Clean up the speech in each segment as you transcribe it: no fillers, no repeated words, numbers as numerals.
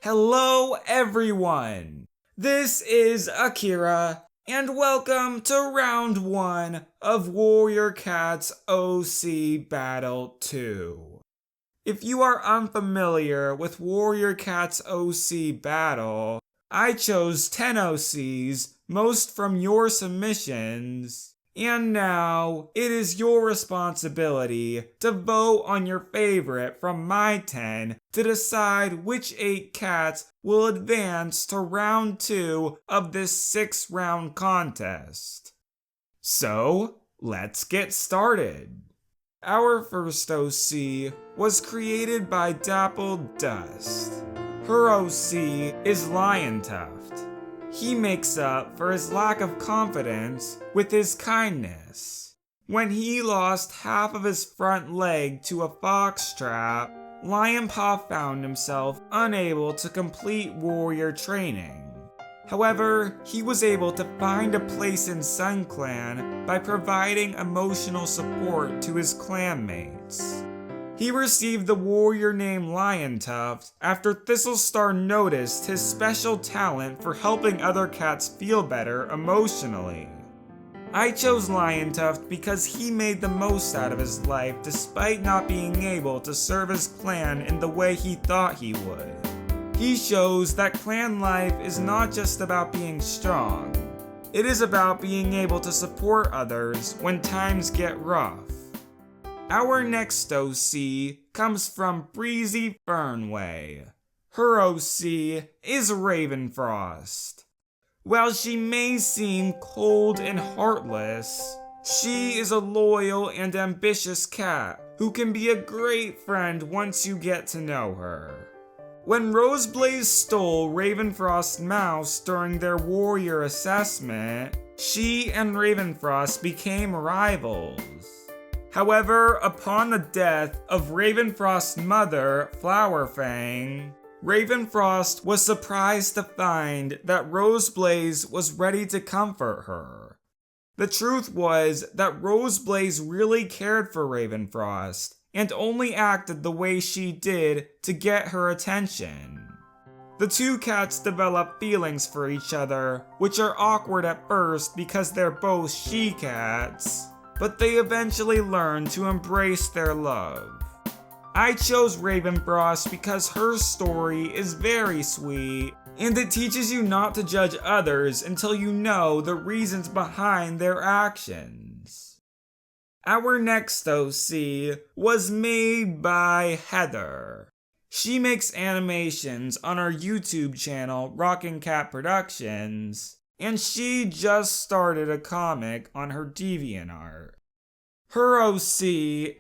Hello everyone! This is Akira, and welcome to round 1 of Warrior Cat's OC Battle 2. If you are unfamiliar with Warrior Cat's OC Battle, I chose 10 OCs, most from your submissions, and now it is your responsibility to vote on your favorite from my 10 to decide which 8 cats will advance to round 2 of this 6-round contest. So, let's get started. Our first OC was created by Dappled Dust. Her OC is Lion Tuft. He makes up for his lack of confidence with his kindness. When he lost half of his front leg to a fox trap, Yin Pau found himself unable to complete warrior training. However, he was able to find a place in Sun Clan by providing emotional support to his clanmates. He received the warrior name Lion Tuft after Thistlestar noticed his special talent for helping other cats feel better emotionally. I chose Lion Tuft because he made the most out of his life despite not being able to serve his clan in the way he thought he would. He shows that clan life is not just about being strong. It is about being able to support others when times get rough. Our next OC comes from Breezy Fernway. Her OC is Ravenfrost. While she may seem cold and heartless, she is a loyal and ambitious cat who can be a great friend once you get to know her. When Roseblaze stole Ravenfrost's mouse during their warrior assessment, she and Ravenfrost became rivals. However, upon the death of Ravenfrost's mother, Fang, Ravenfrost was surprised to find that Roseblaze was ready to comfort her. The truth was that Roseblaze really cared for Ravenfrost and only acted the way she did to get her attention. The two cats develop feelings for each other, which are awkward at first because they're both she-cats, but they eventually learn to embrace their love. I chose Ravenfrost because her story is very sweet, and it teaches you not to judge others until you know the reasons behind their actions. Our next OC was made by Heather. She makes animations on our YouTube channel, Rockin' Cat Productions, and she just started a comic on her DeviantArt. Her OC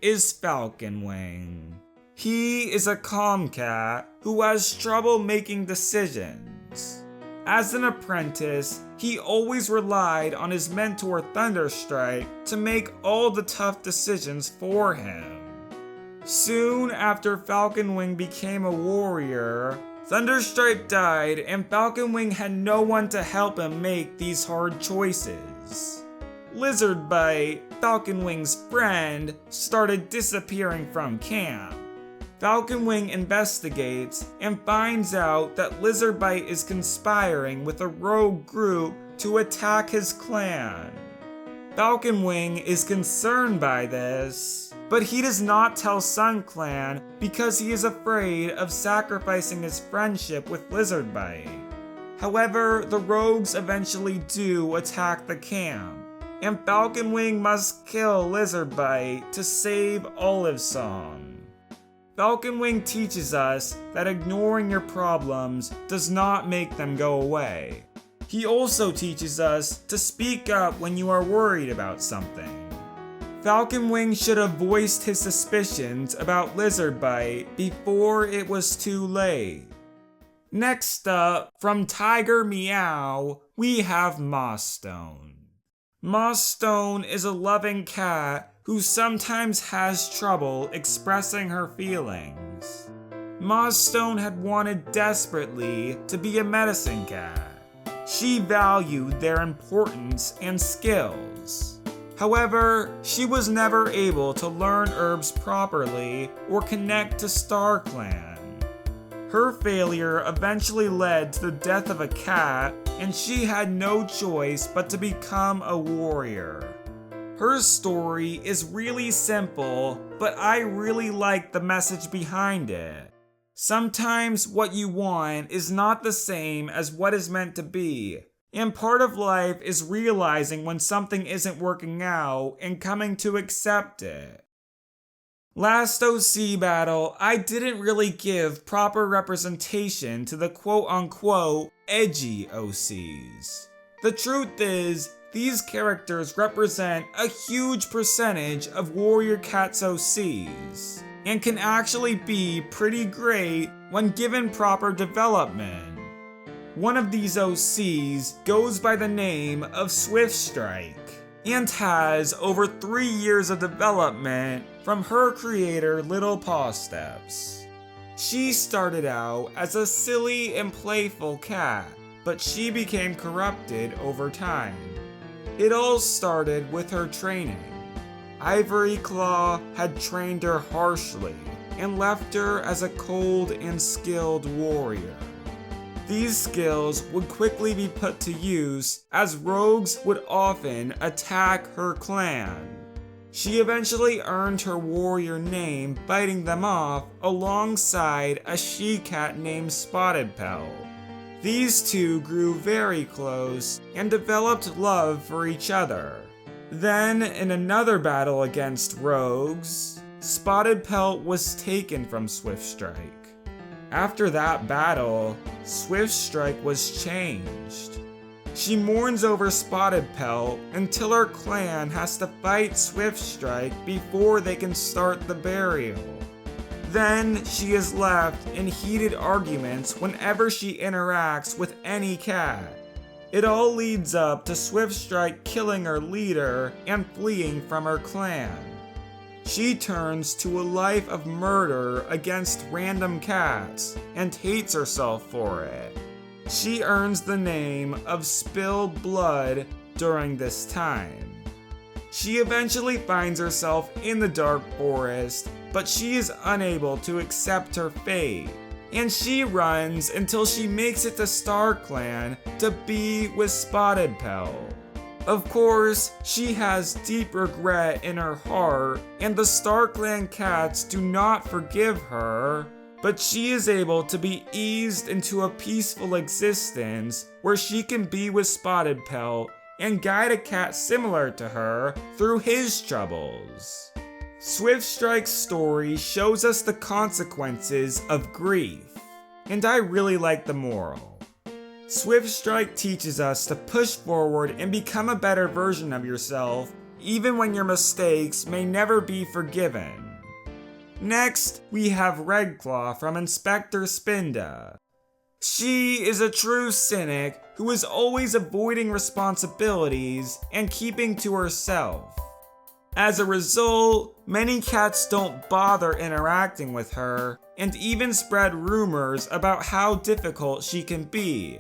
is Falconwing. He is a calm cat who has trouble making decisions. As an apprentice, he always relied on his mentor Thunderstrike to make all the tough decisions for him. Soon after Falconwing became a warrior, Thunderstrike died and Falconwing had no one to help him make these hard choices. Lizardbite, Falconwing's friend, started disappearing from camp. Falconwing investigates and finds out that Lizardbite is conspiring with a rogue group to attack his clan. Falconwing is concerned by this, but he does not tell Sun Clan because he is afraid of sacrificing his friendship with Lizardbite. However, the rogues eventually do attack the camp, and Falconwing must kill Lizardbite to save Olivesong. Falconwing teaches us that ignoring your problems does not make them go away. He also teaches us to speak up when you are worried about something. Falconwing should have voiced his suspicions about Lizardbite before it was too late. Next up, from Tiger Meow, we have Mossstone. Mossstone is a loving cat who sometimes has trouble expressing her feelings. Mossstone had wanted desperately to be a medicine cat. She valued their importance and skills. However, she was never able to learn herbs properly or connect to Star Clan. Her failure eventually led to the death of a cat, and she had no choice but to become a warrior. Her story is really simple, but I really like the message behind it. Sometimes what you want is not the same as what is meant to be, and part of life is realizing when something isn't working out and coming to accept it. Last OC battle, I didn't really give proper representation to the quote-unquote edgy OCs. The truth is, these characters represent a huge percentage of Warrior Cat's OCs, and can actually be pretty great when given proper development. One of these OCs goes by the name of Swiftstrike, and has over 3 years of development from her creator Little Paw Steps. She started out as a silly and playful cat, but she became corrupted over time. It all started with her training. Ivory Claw had trained her harshly and left her as a cold and skilled warrior. These skills would quickly be put to use as rogues would often attack her clan. She eventually earned her warrior name fighting them off alongside a she-cat named Spotted Pelt. These two grew very close and developed love for each other. Then, in another battle against rogues, Spotted Pelt was taken from Swiftstrike. After that battle, Swiftstrike was changed. She mourns over Spotted Pelt until her clan has to fight Swiftstrike before they can start the burial. Then she is left in heated arguments whenever she interacts with any cat. It all leads up to Swiftstrike killing her leader and fleeing from her clan. She turns to a life of murder against random cats and hates herself for it. She earns the name of Spilled Blood during this time. She eventually finds herself in the Dark Forest, but she is unable to accept her fate, and she runs until she makes it to Star Clan to be with Spotted Pelt. Of course, she has deep regret in her heart, and the Star Clan cats do not forgive her, but she is able to be eased into a peaceful existence where she can be with Spotted Pelt and guide a cat similar to her through his troubles. Swiftstrike's story shows us the consequences of grief, and I really like the moral. Swiftstrike teaches us to push forward and become a better version of yourself, even when your mistakes may never be forgiven. Next, we have Redclaw from Inspector Spinda. She is a true cynic who is always avoiding responsibilities and keeping to herself. As a result, many cats don't bother interacting with her and even spread rumors about how difficult she can be.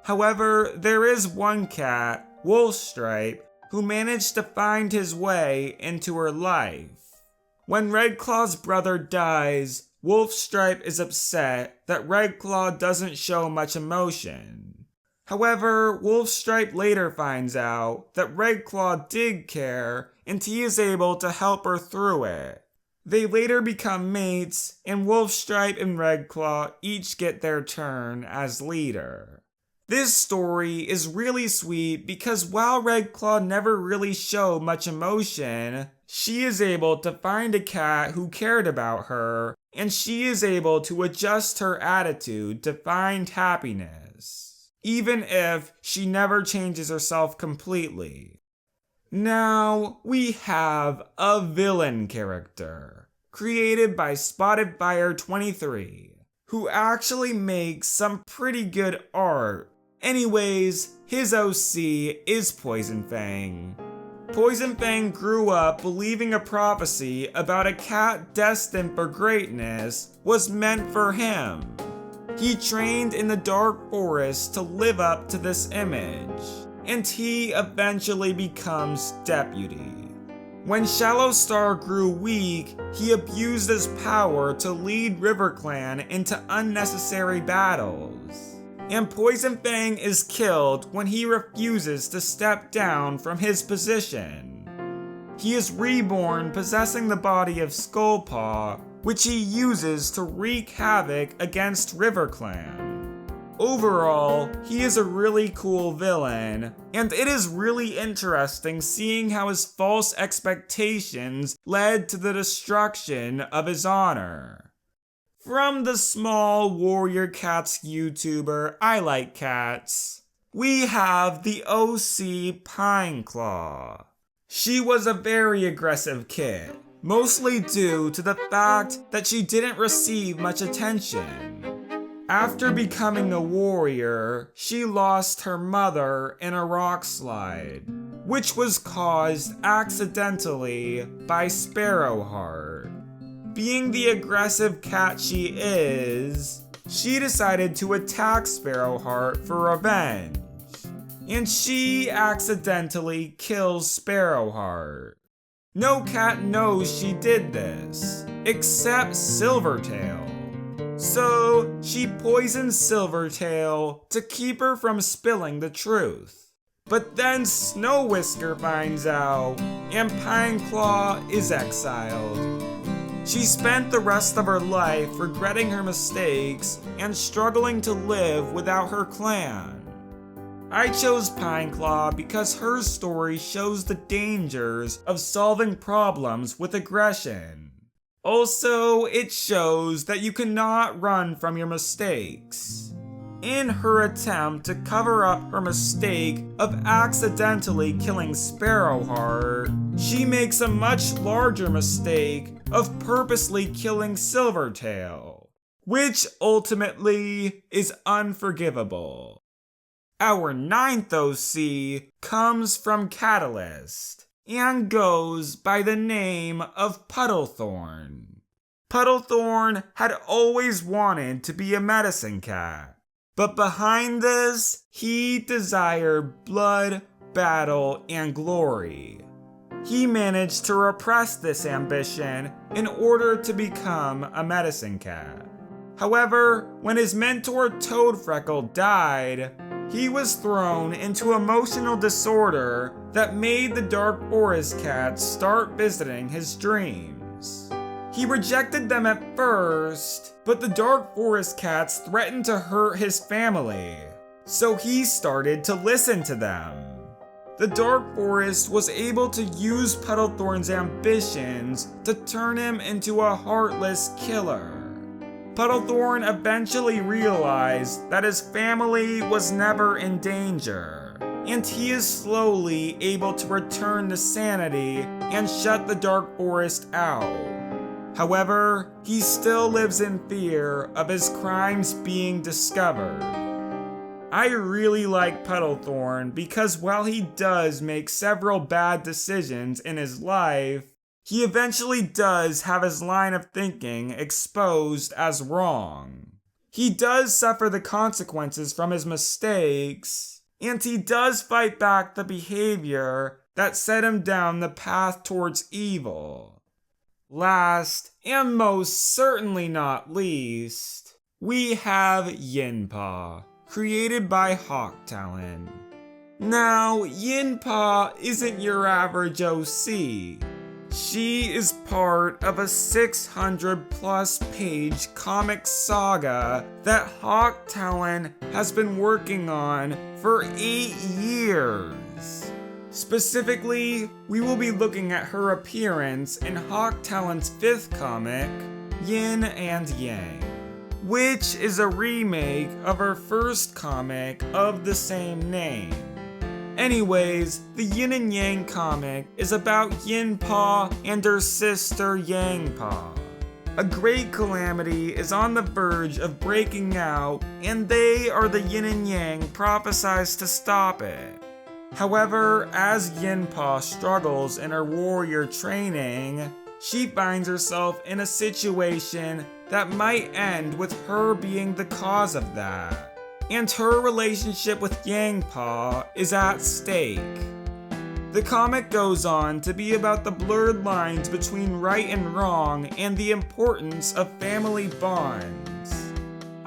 However, there is one cat, Wolfstripe, who managed to find his way into her life. When Redclaw's brother dies, Wolfstripe is upset that Redclaw doesn't show much emotion. However, Wolfstripe later finds out that Redclaw did care, and he is able to help her through it. They later become mates, and Wolfstripe and Redclaw each get their turn as leader. This story is really sweet because while Redclaw never really showed much emotion, she is able to find a cat who cared about her, and she is able to adjust her attitude to find happiness, even if she never changes herself completely. Now, we have a villain character, created by Spotted Fire 23, who actually makes some pretty good art. Anyways, his OC is Poison Fang. Poison Fang grew up believing a prophecy about a cat destined for greatness was meant for him. He trained in the Dark Forest to live up to this image, and he eventually becomes deputy. When Shallow Star grew weak, he abused his power to lead RiverClan into unnecessary battles. And Poison Fang is killed when he refuses to step down from his position. He is reborn possessing the body of Skullpaw, which he uses to wreak havoc against RiverClan. Overall, he is a really cool villain, and it is really interesting seeing how his false expectations led to the destruction of his honor. From the small Warrior Cats YouTuber I Like Cats, we have the OC Pineclaw. She was a very aggressive kid, mostly due to the fact that she didn't receive much attention. After becoming a warrior, she lost her mother in a rock slide, which was caused accidentally by Sparrowheart. Being the aggressive cat she is, she decided to attack Sparrowheart for revenge, and she accidentally kills Sparrowheart. No cat knows she did this, except Silvertail. So, she poisons Silvertail to keep her from spilling the truth. But then Snow Whisker finds out, and Pineclaw is exiled. She spent the rest of her life regretting her mistakes and struggling to live without her clan. I chose Pineclaw because her story shows the dangers of solving problems with aggression. Also, it shows that you cannot run from your mistakes. In her attempt to cover up her mistake of accidentally killing Sparrowheart, she makes a much larger mistake of purposely killing Silvertail, which ultimately is unforgivable. Our 9th OC comes from Catalyst and goes by the name of Petal Thorn. Petal Thorn had always wanted to be a medicine cat, but behind this, he desired blood, battle, and glory. He managed to repress this ambition in order to become a medicine cat. However, when his mentor Toadfreckle died, he was thrown into emotional disorder that made the Dark Forest cats start visiting his dreams. He rejected them at first, but the Dark Forest cats threatened to hurt his family, so he started to listen to them. The Dark Forest was able to use Petal Thorn's ambitions to turn him into a heartless killer. Petal Thorn eventually realized that his family was never in danger, and he is slowly able to return to sanity and shut the Dark Forest out. However, he still lives in fear of his crimes being discovered. I really like Petal Thorn because while he does make several bad decisions in his life, he eventually does have his line of thinking exposed as wrong. He does suffer the consequences from his mistakes, and he does fight back the behavior that set him down the path towards evil. Last, and most certainly not least, we have Yin Pau, created by Hawk Talon. Now, Yin Pau isn't your average OC. She is part of a 600 plus page comic saga that Hawk Talon has been working on for 8 years. Specifically, we will be looking at her appearance in Hawk Talon's 5th comic, Yin and Yang, which is a remake of her first comic of the same name. Anyways, the Yin and Yang comic is about Yin Pau and her sister Yang Pau. A great calamity is on the verge of breaking out, and they are the Yin and Yang prophesized to stop it. However, as Yin Pau struggles in her warrior training, she finds herself in a situation that might end with her being the cause of that, and her relationship with Yang Pau is at stake. The comic goes on to be about the blurred lines between right and wrong and the importance of family bonds.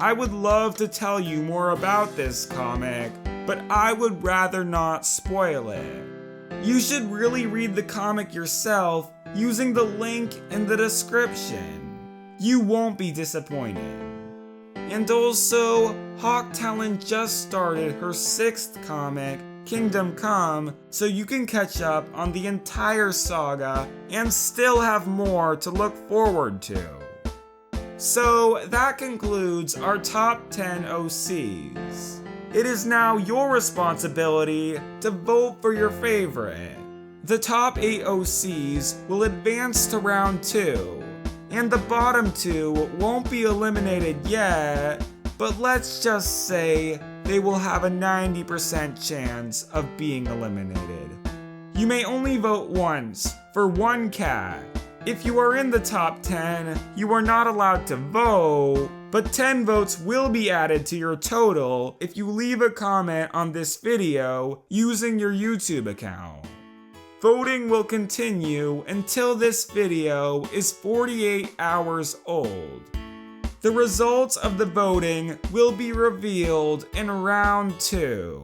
I would love to tell you more about this comic, but I would rather not spoil it. You should really read the comic yourself using the link in the description. You won't be disappointed. And also, Hawk Talon just started her 6th comic, Kingdom Come, so you can catch up on the entire saga and still have more to look forward to. So that concludes our top 10 OCs. It is now your responsibility to vote for your favorite. The top 8 OCs will advance to round 2, and the bottom 2 won't be eliminated yet, but let's just say they will have a 90% chance of being eliminated. You may only vote once for one cat. If you are in the top 10, you are not allowed to vote, but 10 votes will be added to your total if you leave a comment on this video using your YouTube account. Voting will continue until this video is 48 hours old. The results of the voting will be revealed in round 2.